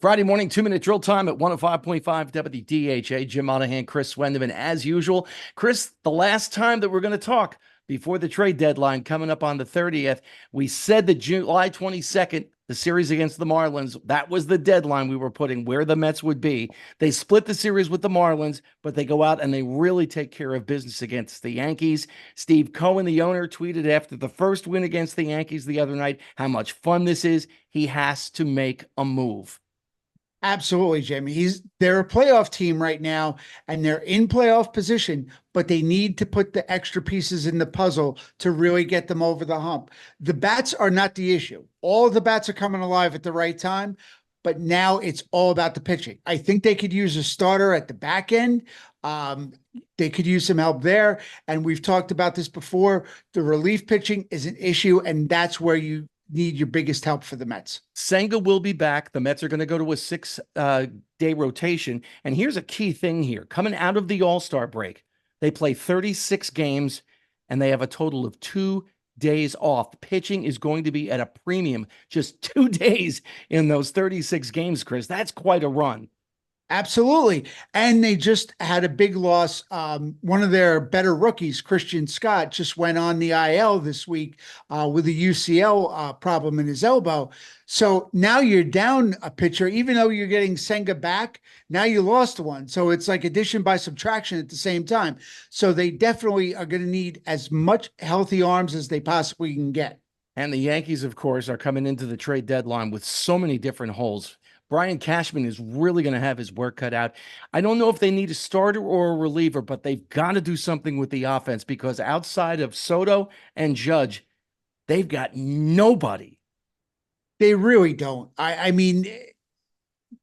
Friday morning, 2-minute drill time at 105.5 WDHA. Jim Monaghan, Chris Swendeman, as usual. Chris, the last time that we're going to talk before the trade deadline coming up on the 30th, we said that July 22nd, the series against the Marlins, that was the deadline we were putting where the Mets would be. They split the series with the Marlins, but they go out and they really take care of business against the Yankees. Steve Cohen, the owner, tweeted after the first win against the Yankees the other night how much fun this is. He has to make a move. Absolutely, Jamie. They're a playoff team right now, and they're in playoff position, but they need to put the extra pieces in the puzzle to really get them over the hump. The bats are not the issue. All of the bats are coming alive at the right time, but now it's all about the pitching. I think they could use a starter at the back end. They could use some help there. And we've talked about this before. The relief pitching is an issue, and that's where you need your biggest help for the Mets. Senga will be back. The Mets are going to go to a 6-day rotation. And here's a key thing here. Coming out of the All-Star break, they play 36 games, and they have a total of 2 days off. Pitching is going to be at a premium. Just 2 days in those 36 games, Chris. That's quite a run. Absolutely. And they just had a big loss. One of their better rookies, Christian Scott, just went on the IL this week with a UCL problem in his elbow. So now you're down a pitcher, even though you're getting Senga back, now you lost one. So it's like addition by subtraction at the same time. So they definitely are going to need as much healthy arms as they possibly can get. And the Yankees, of course, are coming into the trade deadline with so many different holes. Brian Cashman is really going to have his work cut out. I don't know if they need a starter or a reliever, but they've got to do something with the offense because outside of Soto and Judge, they've got nobody. They really don't. I mean,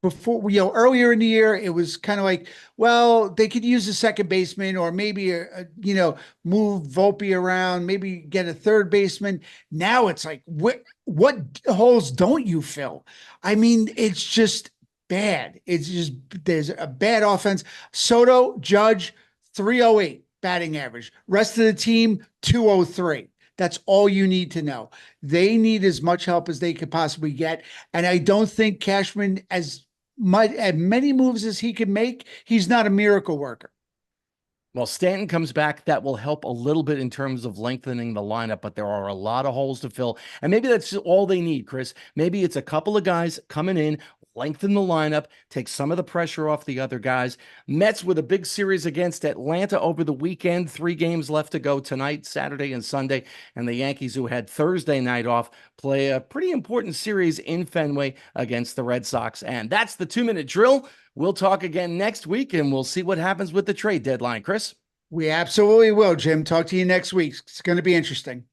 before, earlier in the year, it was kind of like, well, they could use a second baseman or maybe, move Volpe around, maybe get a third baseman. Now it's like, what holes don't you fill? I mean, it's just bad. It's just, there's a bad offense. Soto, Judge, 308 batting average. Rest of the team, 203. That's all you need to know. They need as much help as they could possibly get. And I don't think Cashman, as many moves as he can make, he's not a miracle worker. Well, Stanton comes back. That will help a little bit in terms of lengthening the lineup, but there are a lot of holes to fill. And maybe that's all they need, Chris. Maybe it's a couple of guys coming in, lengthen the lineup, take some of the pressure off the other guys. Mets with a big series against Atlanta over the weekend. 3 games left to go tonight, Saturday and Sunday. And the Yankees, who had Thursday night off, play a pretty important series in Fenway against the Red Sox. And that's the 2-minute drill. We'll talk again next week, and we'll see what happens with the trade deadline. Chris? We absolutely will, Jim. Talk to you next week. It's going to be interesting.